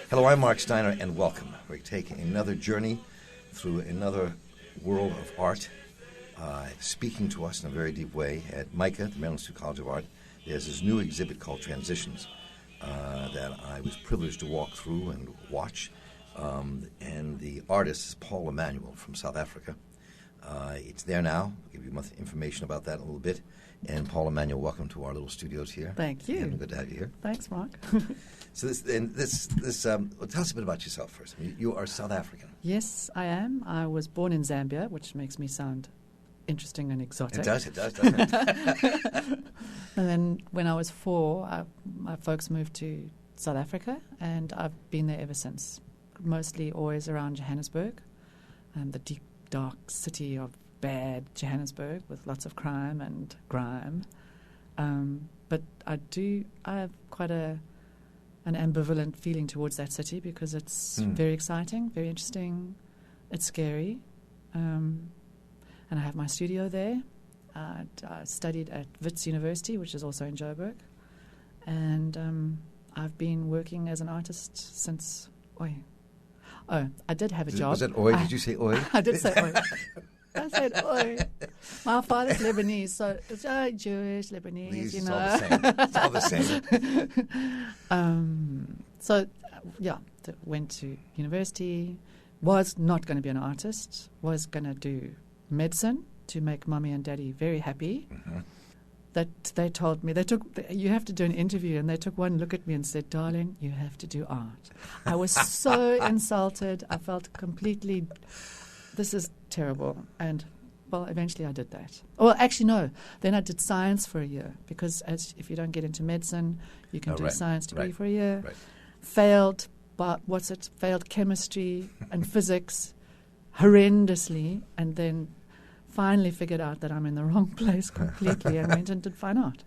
Hello, I'm Marc Steiner, and welcome. We're taking another journey through another world of art, speaking to us in a very deep way at MICA, the Maryland Institute College of Art. There's this new exhibit called Transitions that I was privileged to walk through and watch. And the artist is Paul Emmanuel from South Africa. It's there now. I'll give you more information about that in a little bit. And Paul Emmanuel, welcome to our little studios here. Thank you. Good to have you here. Thanks, Marc. So tell us a bit about yourself first. I mean, you are South African. Yes, I am. I was born in Zambia, which makes me sound interesting and exotic. It does, doesn't it? And then when I was 4, my folks moved to South Africa, and I've been there ever since, mostly always around Johannesburg, the deep, dark city of bad Johannesburg with lots of crime and grime. But I have quite an ambivalent feeling towards that city because it's very exciting, very interesting. It's scary. And I have my studio there. I studied at Wits University, which is also in Joburg. And I've been working as an artist since... I did have a job. Was that oi? Did you say oi? I did say oi. I said oi. My father's Lebanese, so it's Jewish, Lebanese, These, you it's know. all the same. It's all the same. Went to university, was not going to be an artist, was going to do medicine to make mommy and daddy very happy. Mm-hmm. That they told me, you have to do an interview, and they took one look at me and said, darling, you have to do art. I was so insulted. I felt completely, this is terrible. And, well, eventually I did that. Well, actually, no. Then I did science for a year because if you don't get into medicine, you can do a science degree for a year. Right. Failed chemistry and physics horrendously, and then finally figured out that I'm in the wrong place completely and went and did fine art.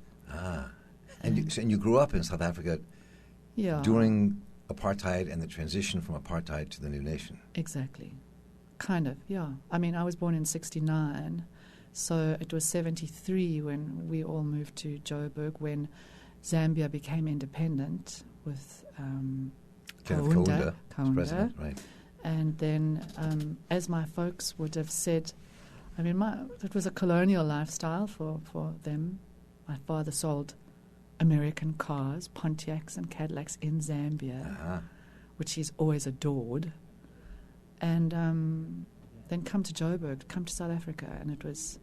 And you grew up in South Africa during apartheid and the transition from apartheid to the new nation. Exactly. Kind of, yeah. I mean, I was born in 1969, so it was 1973 when we all moved to Joburg, when Zambia became independent with Kaunda, president, right. And then, as my folks would have said, I mean, it was a colonial lifestyle for them. My father sold American cars, Pontiacs and Cadillacs in Zambia, which he's always adored. And then come to Joburg, come to South Africa, and it was,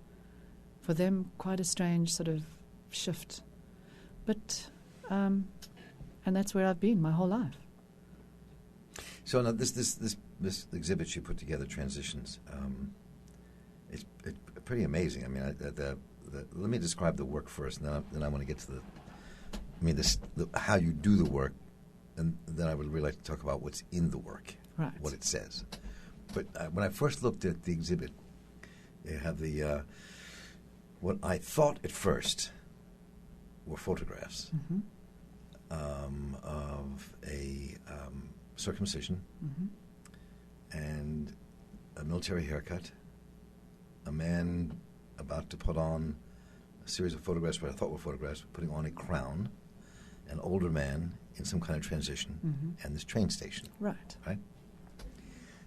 for them, quite a strange sort of shift. But, and that's where I've been my whole life. So now this exhibit you put together, Transitions, it's pretty amazing. I mean, let me describe the work first, and then I want to get to how you do the work, and then I would really like to talk about what's in the work, right. What it says. But when I first looked at the exhibit, you have what I thought at first were photographs of a circumcision and a military haircut, a man about to put on a series of photographs, what I thought were photographs, putting on a crown, an older man in some kind of transition, and this train station. Right.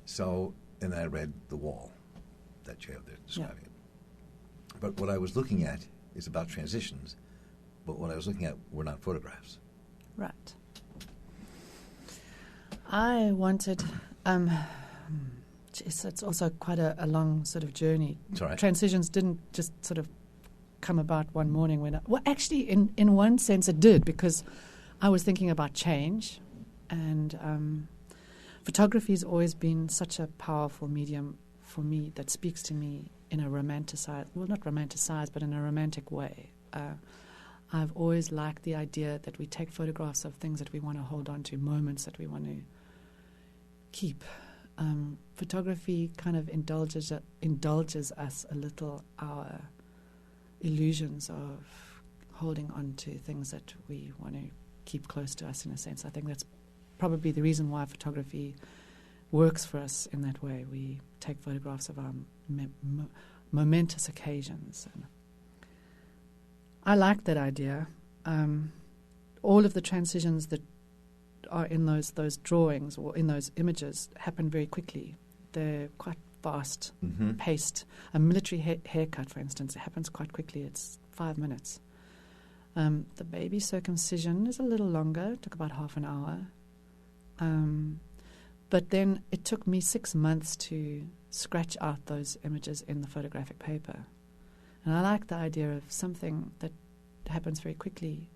So, and I read the wall that you have there describing it. But what I was looking at is about transitions, but what I was looking at were not photographs. Right. I wanted... it's also quite a long sort of journey. It's all right. Transitions didn't just sort of come about one morning actually, in one sense it did, because I was thinking about change, and photography has always been such a powerful medium for me that speaks to me in a romanticized, well, not romanticized, but in a romantic way. I've always liked the idea that we take photographs of things that we want to hold on to, moments that we want to keep. Photography kind of indulges us a little, our illusions of holding on to things that we want to keep close to us, in a sense. I think that's probably the reason why photography works for us in that way. We take photographs of our momentous occasions. And I like that idea. All of the transitions that are in those drawings or in those images happen very quickly. They're quite fast paced. A military haircut, for instance, it happens quite quickly. It's 5 minutes. The baby circumcision is a little longer. It took about half an hour. But then it took me 6 months to scratch out those images in the photographic paper. And I like the idea of something that happens very quickly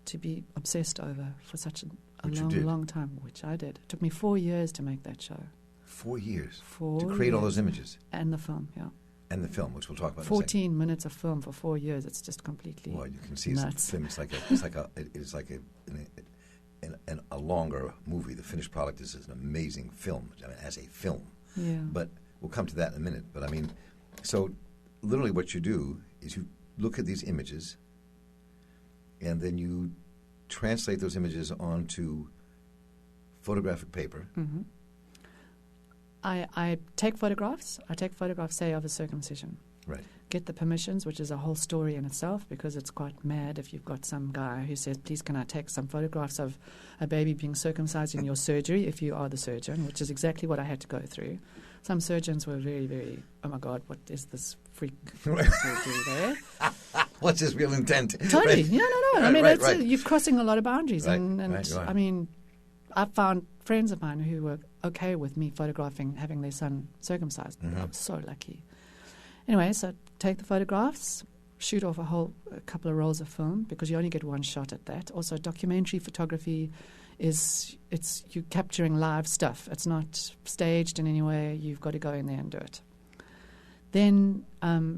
to be obsessed over for such a long time, which I did. It took me 4 years to make that show. 4 years? 4 to create all those images? And the film, yeah. And the film, which we'll talk about 14 minutes of film for 4 years. It's just completely Well, you can see nuts. It's like a longer movie. The finished product is an amazing film, as a film. Yeah. But we'll come to that in a minute. But I mean, so literally what you do is you look at these images and then you translate those images onto photographic paper. Mm-hmm. I take photographs. I take photographs, say, of a circumcision. Right. Get the permissions, which is a whole story in itself, because it's quite mad if you've got some guy who says, please can I take some photographs of a baby being circumcised in your surgery if you are the surgeon, which is exactly what I had to go through. Some surgeons were very, very, oh my God, what is this freak surgery there? What's his real intent? Totally. Right. No. Right, I mean, right. You're crossing a lot of boundaries. Right, And right. I mean, I found friends of mine who were okay with me photographing having their son circumcised. Mm-hmm. I was so lucky. Anyway, so take the photographs, shoot off a couple of rolls of film, because you only get one shot at that. Also, documentary photography you're capturing live stuff. It's not staged in any way. You've got to go in there and do it. Then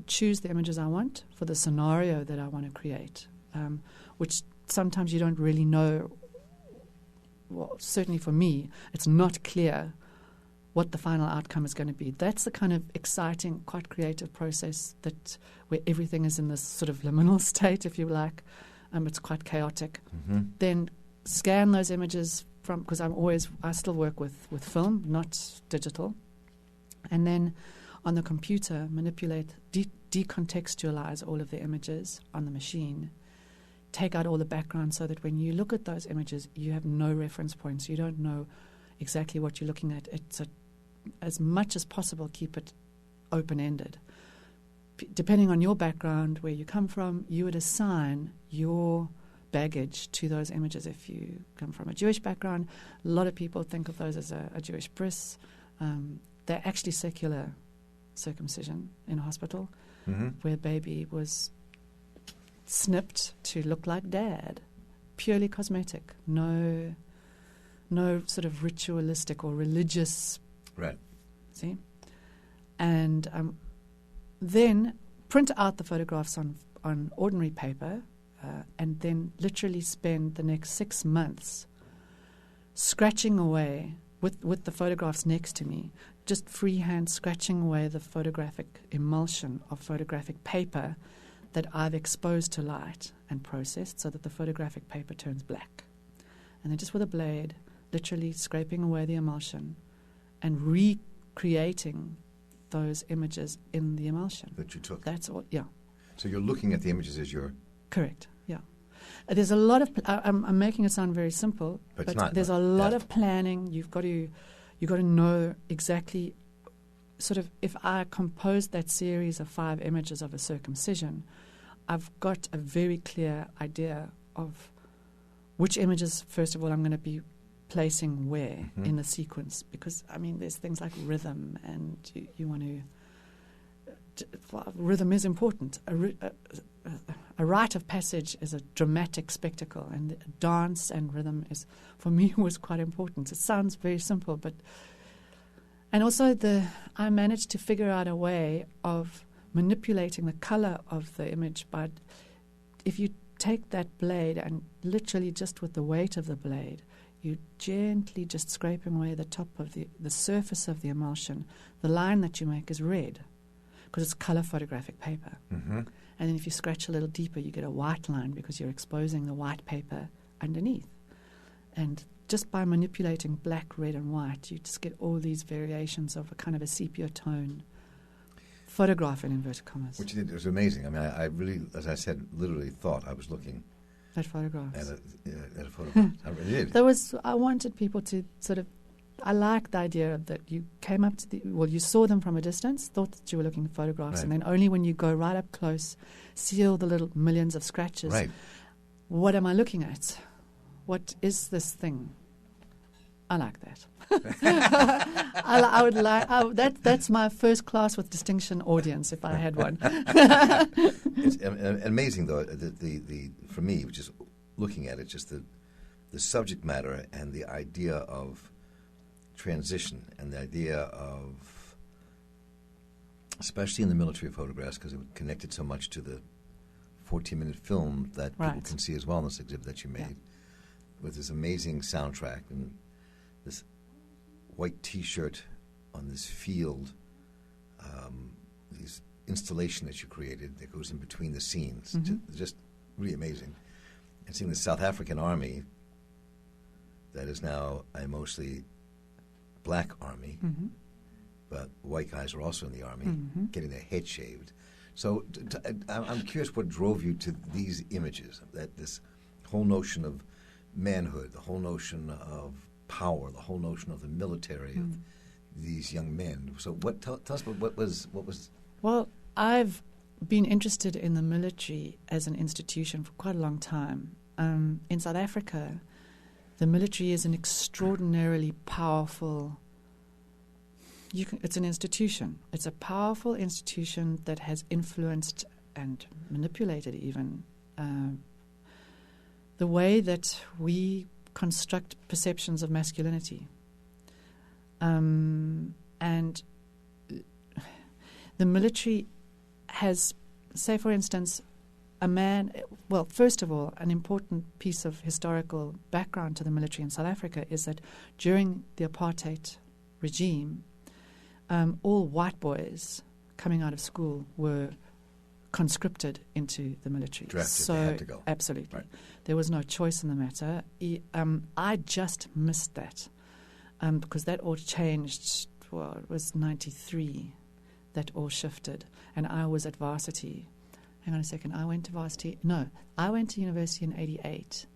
choose the images I want for the scenario that I want to create, which sometimes you don't really know. Well, certainly for me, it's not clear what the final outcome is going to be. That's the kind of exciting, quite creative process where everything is in this sort of liminal state, if you like. It's quite chaotic. Mm-hmm. Then scan those images because I still work with film, not digital. And then on the computer, manipulate, decontextualize all of the images on the machine. Take out all the background so that when you look at those images, you have no reference points. You don't know exactly what you're looking at. As much as possible, keep it open-ended. Depending on your background, where you come from, you would assign your baggage to those images. If you come from a Jewish background, a lot of people think of those as a Jewish bris. They're actually secular circumcision in a hospital, where baby was snipped to look like dad, purely cosmetic, no sort of ritualistic or religious. Right. See? And then print out the photographs on ordinary paper, and then literally spend the next 6 months scratching away with the photographs next to me, just freehand scratching away the photographic emulsion of photographic paper that I've exposed to light and processed so that the photographic paper turns black. And then just with a blade, literally scraping away the emulsion and recreating those images in the emulsion. That you took. That's all, yeah. So you're looking at the images as you're... Correct, yeah. There's a lot of... I'm making it sound very simple, but there's a lot of planning. You've got to know exactly... Sort of, if I composed that series of 5 images of a circumcision, I've got a very clear idea of which images, first of all, I'm going to be placing where in the sequence. Because, I mean, there's things like rhythm, and you want to... Rhythm is important. A rite of passage is a dramatic spectacle, and dance and rhythm for me, was quite important. It sounds very simple, but... And also I managed to figure out a way of manipulating the color of the image. But if you take that blade and literally just with the weight of the blade, you gently just scraping away the top of the surface of the emulsion, the line that you make is red because it's color photographic paper. Mm-hmm. And then if you scratch a little deeper, you get a white line because you're exposing the white paper underneath. And just by manipulating black, red, and white, you just get all these variations of a kind of a sepia tone photograph in inverted commas. Which you did, it was amazing. I mean, I really, as I said, literally thought I was looking At photographs. At a photograph. I really did. I wanted people to sort of, I like the idea that you came up to you saw them from a distance, thought that you were looking at photographs, and then only when you go right up close, see all the little millions of scratches. Right. What am I looking at? What is this thing? I like that. I would like that's my first class with distinction audience if I had one. It's amazing though. The for me, just looking at it, just the subject matter and the idea of transition and the idea of, especially in the military photographs, because it connected so much to the 14-minute film that people can see as well in this exhibit that you made, with this amazing soundtrack and this white T-shirt on this field, this installation that you created that goes in between the scenes, just really amazing. And seeing the South African army that is now a mostly black army, but white guys are also in the army, getting their head shaved. So I'm curious what drove you to these images, that this whole notion of manhood, the whole notion of power, the whole notion of the military, of these young men. So tell us what was. Well, I've been interested in the military as an institution for quite a long time. In South Africa, the military is an extraordinarily powerful. It's an institution. It's a powerful institution that has influenced and manipulated even the way that we construct perceptions of masculinity. And the military has, say for instance, a man, well, first of all, an important piece of historical background to the military in South Africa is that during the apartheid regime, all white boys coming out of school were conscripted into the military. Drafted, so they had to go. Absolutely. Right. There was no choice in the matter. I just missed that because that all changed, well, it was 93 that all shifted, and I was at varsity. Hang on a second, I went to varsity. No, I went to university in 88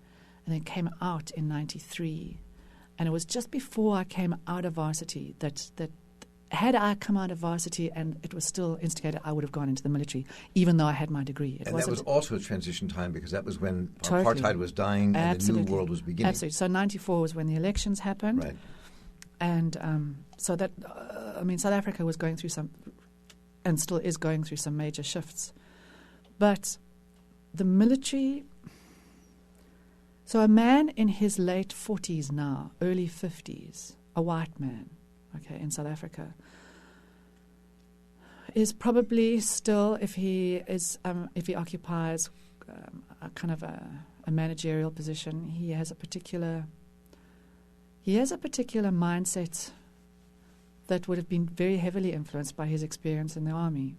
and then came out in 93. And it was just before I came out of varsity that had I come out of varsity and it was still instigated, I would have gone into the military, even though I had my degree. And that was also a transition time because that was when totally. apartheid was dying and the new world was beginning. Absolutely. So 94 was when the elections happened. Right. And so that, South Africa was going through some, and still is going through some major shifts. But the military, so a man in his late 40s now, early 50s, a white man, in South Africa, is probably still, if he occupies a kind of a managerial position, he has a particular mindset that would have been very heavily influenced by his experience in the army.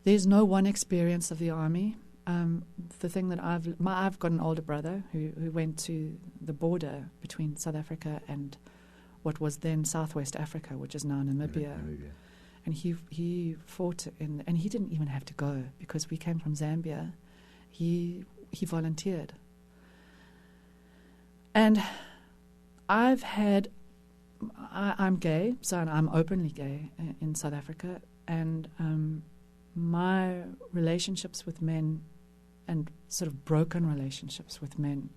There's no one experience of the army. The thing that I've got an older brother who went to the border between South Africa and what was then Southwest Africa, which is now Namibia. And he fought and he didn't even have to go because we came from Zambia. He volunteered. And I'm gay, so I'm openly gay in South Africa, and my relationships with men and sort of broken relationships with men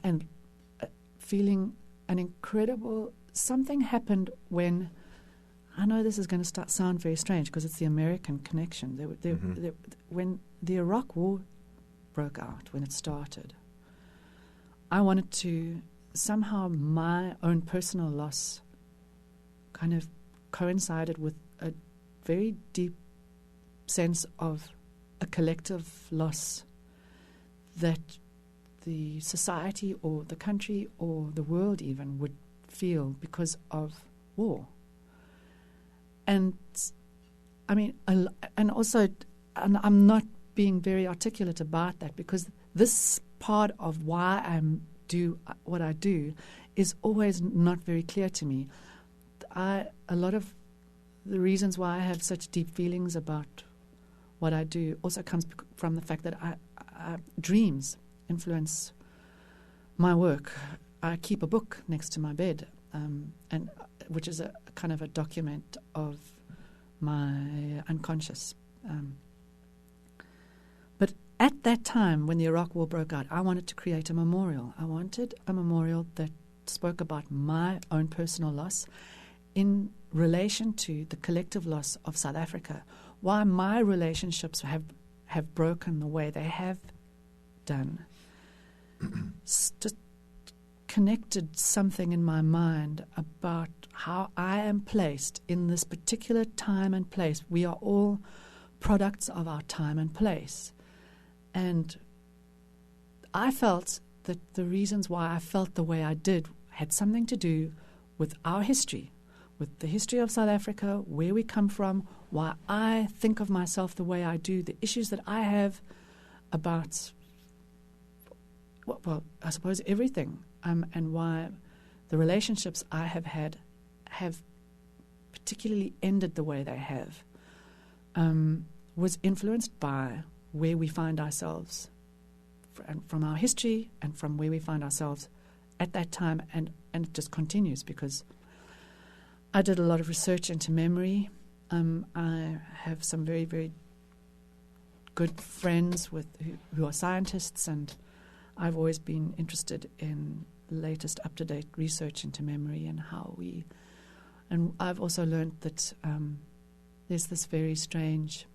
and feeling an incredible something happened when, I know this is going to sound very strange because it's the American connection. When the Iraq War broke out, when it started, I wanted to, somehow my own personal loss kind of coincided with a very deep sense of a collective loss that the society or the country or the world even would feel because of war. And and also, and I'm not being very articulate about that because this part of why I do what I do is always not very clear to me. A lot of the reasons why I have such deep feelings about what I do also comes from the fact that dreams influence my work. I keep a book next to my bed, and which is a kind of a document of my unconscious. But at that time, when the Iraq War broke out, I wanted to create a memorial. I wanted a memorial that spoke about my own personal loss in relation to the collective loss of South Africa, why my relationships have broken the way they have done. Just connected something in my mind about how I am placed in this particular time and place. We are all products of our time and place. And I felt that the reasons why I felt the way I did had something to do with our history, with the history of South Africa, where we come from, why I think of myself the way I do, the issues that I have about, well, I suppose everything, and why the relationships I have had have particularly ended the way they have, was influenced by where we find ourselves from our history and from where we find ourselves at that time, and it just continues because I did a lot of research into memory. I have some very, very good friends who are scientists, and I've always been interested in latest up-to-date research into memory and how we... And I've also learned that there's this very strange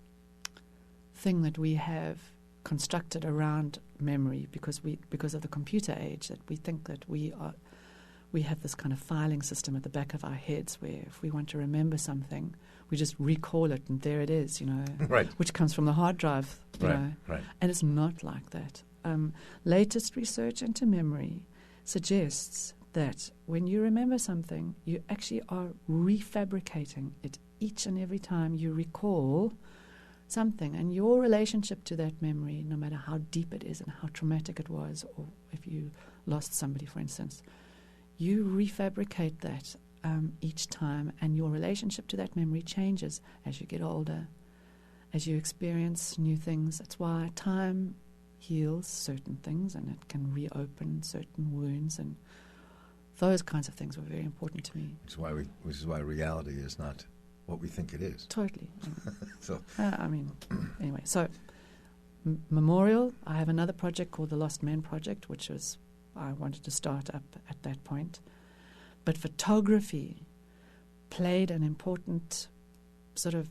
thing that we have constructed around memory because of the computer age, that we think that we have this kind of filing system at the back of our heads where if we want to remember something, we just recall it and there it is, right. Which comes from the hard drive, you know. Right. And it's not like that. Latest research into memory suggests that when you remember something, you actually are refabricating it each and every time you recall something, and your relationship to that memory, no matter how deep it is and how traumatic it was, or if you lost somebody, for instance, you refabricate that each time, and your relationship to that memory changes as you get older, as you experience new things. That's why time heals certain things, and it can reopen certain wounds, and those kinds of things were very important to me. Which is why reality is not what we think it is. Totally. So, anyway, so memorial. I have another project called the Lost Men Project, which was I wanted to start up at that point. But photography played an important sort of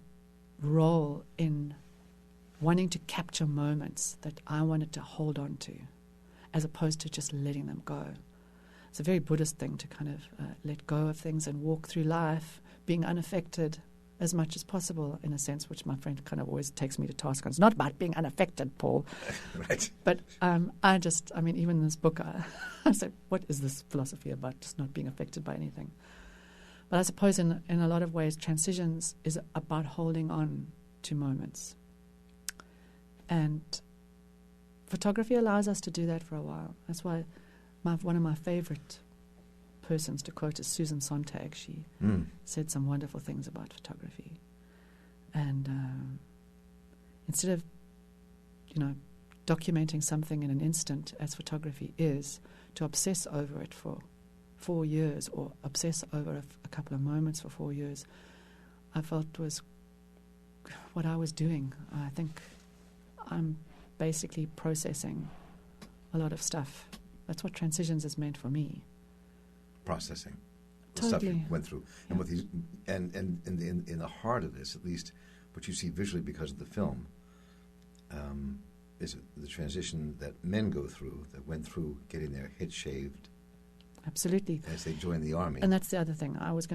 role in wanting to capture moments that I wanted to hold on to, as opposed to just letting them go. It's a very Buddhist thing to kind of let go of things and walk through life being unaffected as much as possible, in a sense, which my friend kind of always takes me to task on. It's not about being unaffected, Paul. Right. But even in this book, I said, what is this philosophy about just not being affected by anything? But I suppose in a lot of ways, Transitions is about holding on to moments. And photography allows us to do that for a while. That's why one of my favorite persons to quote is Susan Sontag. She said some wonderful things about photography. And instead of, documenting something in an instant, as photography is, to obsess over it for 4 years or obsess over a couple of moments for 4 years, I felt was what I was doing. I think I'm basically processing a lot of stuff. That's what Transitions is meant for me. Processing the Totally. stuff you went through, Yeah. and with these, and in the heart of this, at least what you see visually because of the film, is the transition that men go through, that went through getting their head shaved. Absolutely. As they join the army. And that's the other thing. I've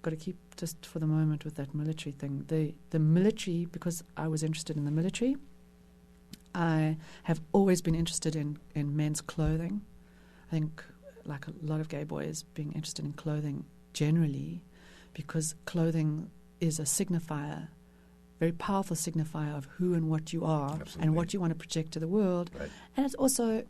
got to keep just for the moment with that military thing. The military, because I was interested in the military, I have always been interested in men's clothing. I think, like a lot of gay boys, being interested in clothing generally, because clothing is a signifier, very powerful signifier of who and what you are. Absolutely. And what you want to project to the world. Right. And it's also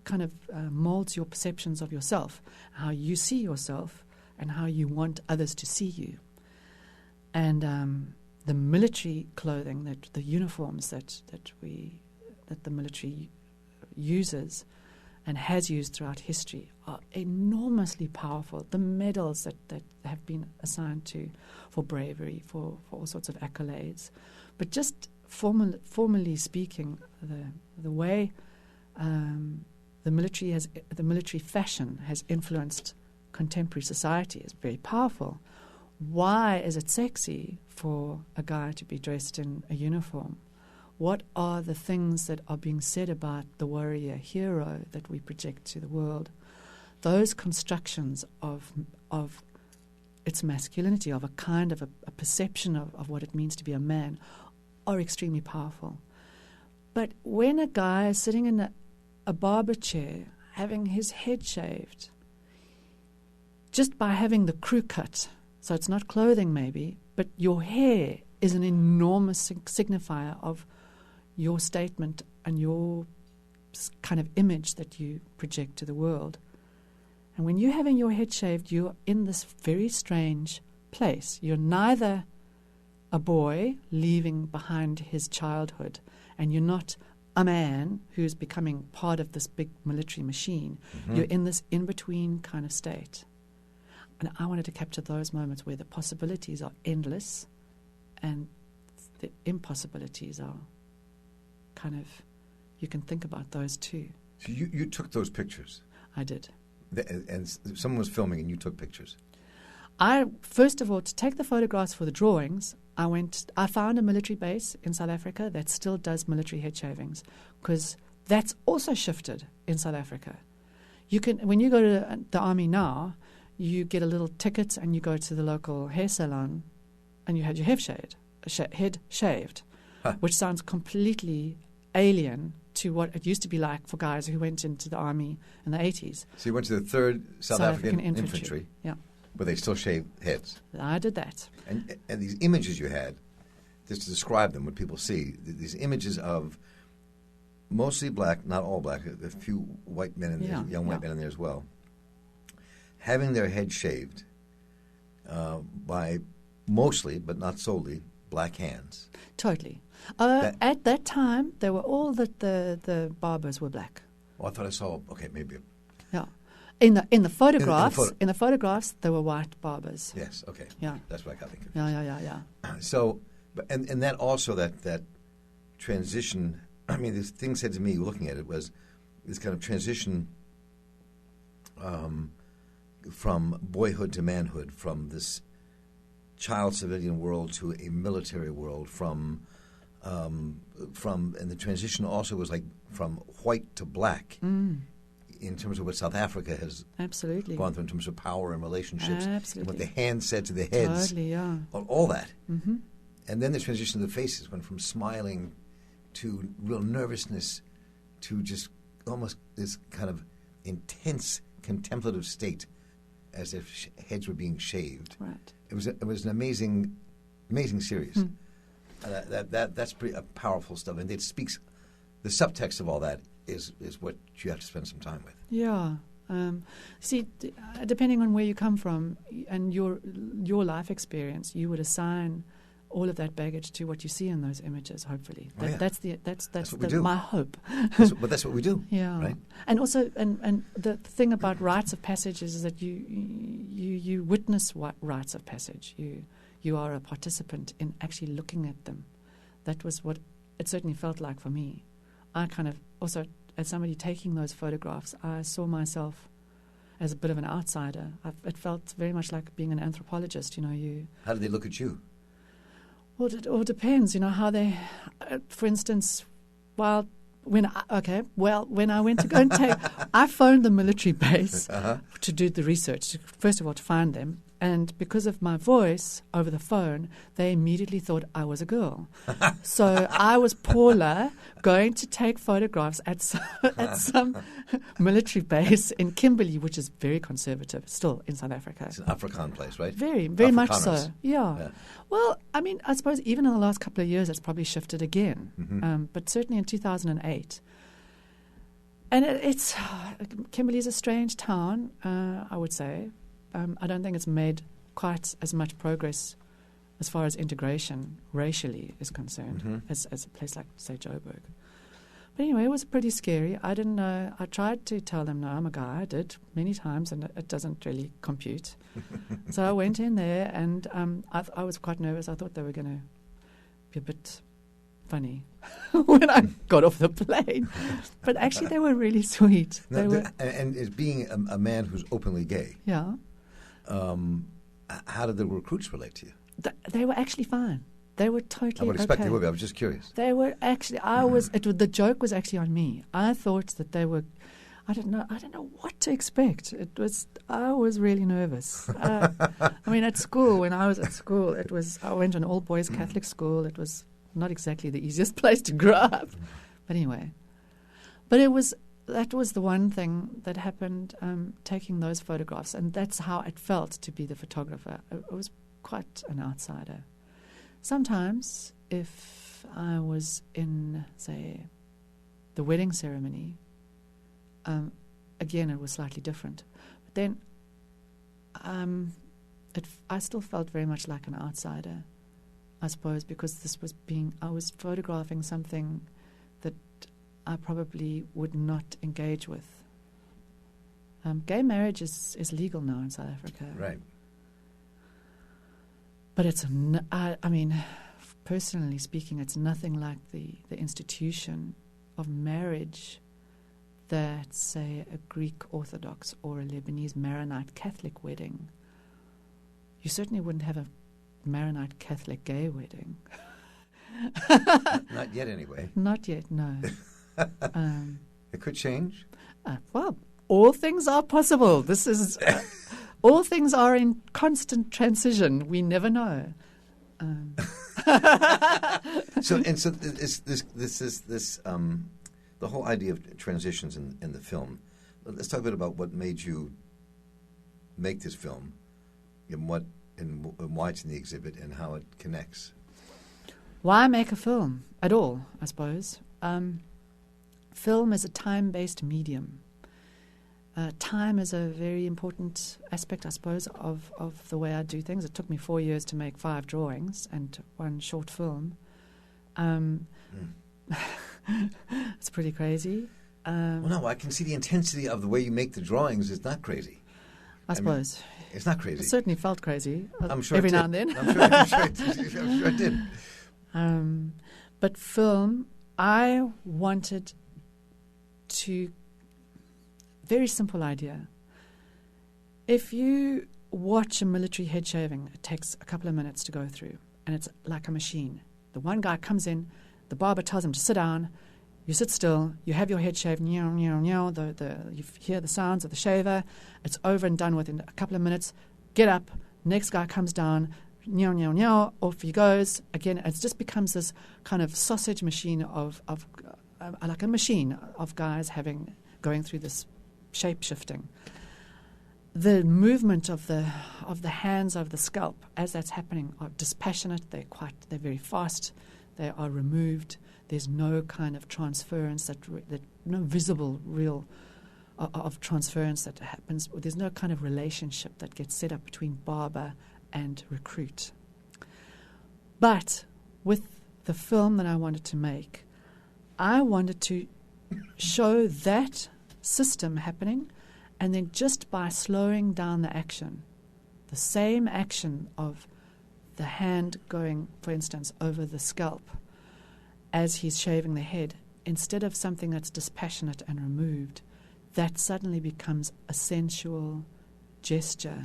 kind of molds your perceptions of yourself, how you see yourself and how you want others to see you. And the military clothing, the uniforms that the military uses and has used throughout history are enormously powerful. The medals that have been assigned for bravery, for all sorts of accolades. But just formally speaking, the way the military fashion has influenced contemporary society is very powerful. Why is it sexy for a guy to be dressed in a uniform? What are the things that are being said about the warrior hero that we project to the world? Those constructions of its masculinity, of a kind of a perception of what it means to be a man, are extremely powerful. But when a guy is sitting in a barber chair, having his head shaved, just by having the crew cut, so it's not clothing maybe, but your hair is an enormous signifier of your statement and your kind of image that you project to the world. And when you're having your head shaved, you're in this very strange place. You're neither a boy leaving behind his childhood, and you're not a man who's becoming part of this big military machine. Mm-hmm. You're in this in-between kind of state. And I wanted to capture those moments where the possibilities are endless and the impossibilities are kind of, you can think about those too. So you took those pictures? I did. And someone was filming and you took pictures? First of all, to take the photographs for the drawings, I found a military base in South Africa that still does military head shavings, because that's also shifted in South Africa. When you go to the army now, you get a little ticket and you go to the local hair salon and you had your head shaved, which sounds completely alien to what it used to be like for guys who went into the army in the 80s. So you went to the 3rd South African Infantry, yeah, where they still shave heads. I did that. And these images you had, just to describe them, what people see, these images of mostly black, not all black, a few white men in there, young white men in there as well, having their head shaved by mostly, but not solely, black hands. Totally. At that time, they were all the barbers were black. Oh, I thought I saw. Okay, maybe. Yeah, in the photographs, there were white barbers. Yes. Okay. Yeah. That's what I got confused. Yeah. So, and that also that transition. I mean, this thing said to me, looking at it, was this kind of transition from boyhood to manhood, from this child civilian world to a military world, and the transition also was like from white to black in terms of what South Africa has gone through in terms of power and relationships, and what the hands said to the heads, all that. Mm-hmm. And then the transition of the faces went from smiling to real nervousness to just almost this kind of intense contemplative state, as if heads were being shaved. Right. It was an amazing series. That's pretty powerful stuff, and it speaks. The subtext of all that is what you have to spend some time with. Yeah. See, depending on where you come from and your life experience, you would assign all of that baggage to what you see in those images. Hopefully, that's my hope. But that's what we do. Yeah. Right? And also, and the thing about rites of passage is that you witness rites of passage. You are a participant in actually looking at them. That was what it certainly felt like for me. I kind of also, as somebody taking those photographs, I saw myself as a bit of an outsider. It felt very much like being an anthropologist. How did they look at you? Well, it all depends. How they, for instance, when I went to go and take, I phoned the military base to do the research. First of all, to find them. And because of my voice over the phone, they immediately thought I was a girl. So I was Paula going to take photographs at some military base in Kimberley, which is very conservative still in South Africa. It's an Afrikaan place, right? Very, very much so. Yeah. Well, I mean, I suppose even in the last couple of years, it's probably shifted again. Mm-hmm. But certainly in 2008. And Kimberley is a strange town, I would say. I don't think it's made quite as much progress as far as integration racially is concerned, as a place like, say, Joburg. But anyway, it was pretty scary. I didn't know. I tried to tell them, no, I'm a guy. I did many times, and it doesn't really compute. So I went in there, and I was quite nervous. I thought they were going to be a bit funny when I got off the plane. But actually, they were really sweet. And as being a man who's openly gay, yeah. How did the recruits relate to you? They were actually fine. They were totally I would expect okay. they would be. I was just curious. They were actually. The joke was actually on me. I thought that they were. I don't know what to expect. I was really nervous. I mean, at school, when I was at school, I went to an all boys Catholic school. It was not exactly the easiest place to grow up, but anyway. But that was the one thing that happened. Taking those photographs, and that's how it felt to be the photographer. It was quite an outsider. Sometimes, if I was in, say, the wedding ceremony, again, it was slightly different. But then I still felt very much like an outsider, I suppose, because I was photographing something that I probably would not engage with. Gay marriage is legal now in South Africa. Right. But I mean, personally speaking, it's nothing like the institution of marriage that, say, a Greek Orthodox or a Lebanese Maronite Catholic wedding. You certainly wouldn't have a Maronite Catholic gay wedding. Not yet, anyway. Not yet, no. It could change. Well, all things are possible. This is... all things are in constant transition. We never know. So the whole idea of transitions in the film. Let's talk a bit about what made you make this film, and why it's in the exhibit, and how it connects. Why make a film at all? I suppose film is a time-based medium. Time is a very important aspect, I suppose, of the way I do things. It took me 4 years to make 5 drawings and 1 short film. It's pretty crazy. Well, no, I can see the intensity of the way you make the drawings is not crazy. I suppose. It's not crazy. It certainly felt crazy. I'm sure every it did. now and then. I'm sure it did. But film, I wanted to... Very simple idea. If you watch a military head shaving, it takes a couple of minutes to go through, and it's like a machine. The one guy comes in, the barber tells him to sit down, you sit still, you have your head shaved, meow, meow, meow, you hear the sounds of the shaver, it's over and done within a couple of minutes, get up, next guy comes down, meow, meow, meow, off he goes. Again, it just becomes this kind of sausage machine of like a machine of guys going through this shape-shifting. The movement of the hands over the scalp as that's happening are dispassionate. They're very fast. They are removed. There's no kind of transference no visible real of transference that happens. There's no kind of relationship that gets set up between barber and recruit. But with the film that I wanted to make, I wanted to show that system happening, and then just by slowing down the action, the same action of the hand going, for instance, over the scalp as he's shaving the head, instead of something that's dispassionate and removed, that suddenly becomes a sensual gesture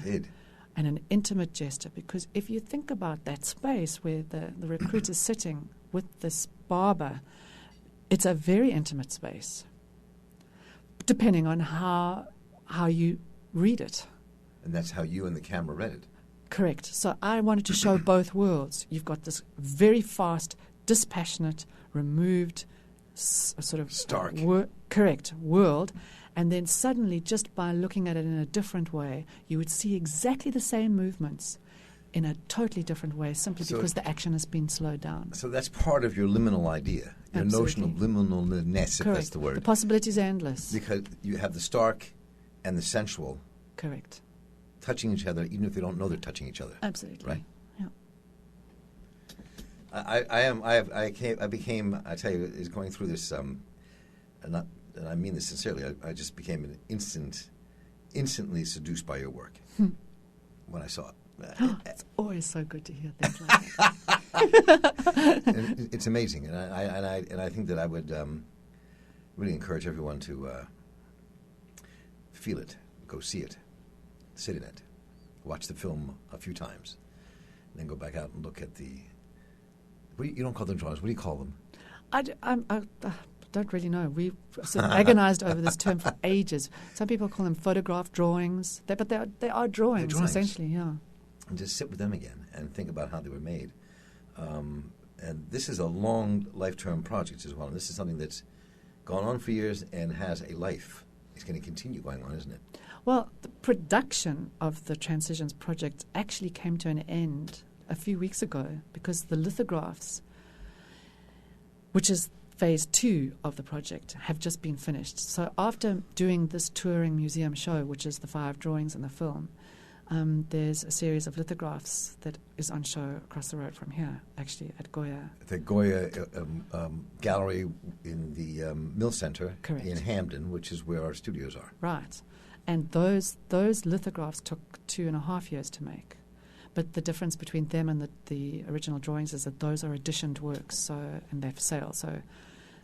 and an intimate gesture. Because if you think about that space where the recruit is sitting with this barber, it's a very intimate space, depending on how you read it. And that's how you and the camera read it. Correct. So I wanted to show both worlds. You've got this very fast, dispassionate, removed, sort of stark, correct world, and then suddenly, just by looking at it in a different way, you would see exactly the same movements in a totally different way, simply because the action has been slowed down. So that's part of your liminal idea, your notion of liminalness, if that's the word. The possibilities are endless. Because you have the stark and the sensual. Correct. Touching each other, even if they don't know they're touching each other. Absolutely. Right? Yeah. I became. I tell you, is going through this. And I mean this sincerely. I just became an instantly seduced by your work when I saw it. It's always so good to hear things like that. It's amazing, and I think that I would really encourage everyone to feel it, go see it, sit in it, watch the film a few times, and then go back out and look at the. You don't call them drawings. What do you call them? I don't really know. We've sort of agonized over this term for ages. Some people call them photograph drawings, but they are drawings, essentially, yeah. And just sit with them again and think about how they were made. And this is a long life-term project as well. And this is something that's gone on for years and has a life. It's going to continue going on, isn't it? Well, the production of the Transitions project actually came to an end a few weeks ago because the lithographs, which is phase 2 of the project, have just been finished. So after doing this touring museum show, which is the 5 drawings in the film, there's a series of lithographs that is on show across the road from here, actually, at WEAA. The WEAA gallery in the Mill Center. Correct. In Hamden, which is where our studios are. Right. And those lithographs took 2.5 years to make. But the difference between them and the original drawings is that those are editioned works, and they're for sale. So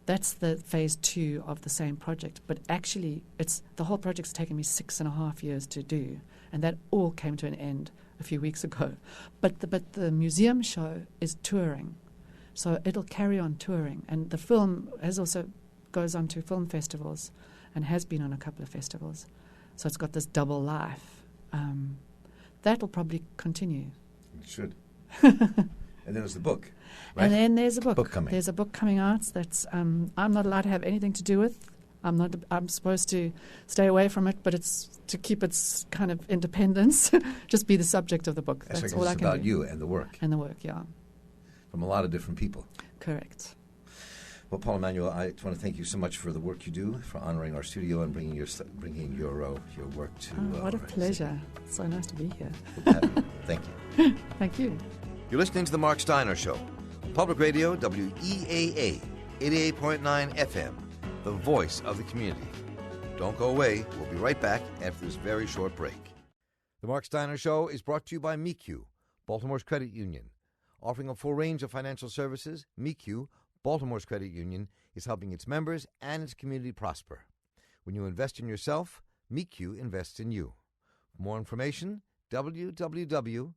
that's the phase 2 of the same project. But actually, the whole project's taken me 6.5 years to do. And that all came to an end a few weeks ago. But the museum show is touring. So it'll carry on touring. And the film goes on to film festivals and has been on a couple of festivals. So it's got this double life. That'll probably continue. It should. And then there's the book. Right? And then there's a book. Coming. There's a book coming out that's I'm not allowed to have anything to do with. I'm supposed to stay away from it, but it's to keep its kind of independence. Just be the subject of the book. That's all I can do. It's about you and the work. And the work, yeah. From a lot of different people. Correct. Well, Paul Emmanuel, I just want to thank you so much for the work you do, for honoring our studio and bringing your work to. What a pleasure! It's so nice to be here. Thank you. Thank you. You're listening to the Marc Steiner Show, on Public Radio WEAA 88.9 FM, the voice of the community. Don't go away. We'll be right back after this very short break. The Marc Steiner Show is brought to you by MICA, Baltimore's credit union. Offering a full range of financial services, MICA, Baltimore's credit union, is helping its members and its community prosper. When you invest in yourself, MICA invests in you. For more information, www.mecu.com.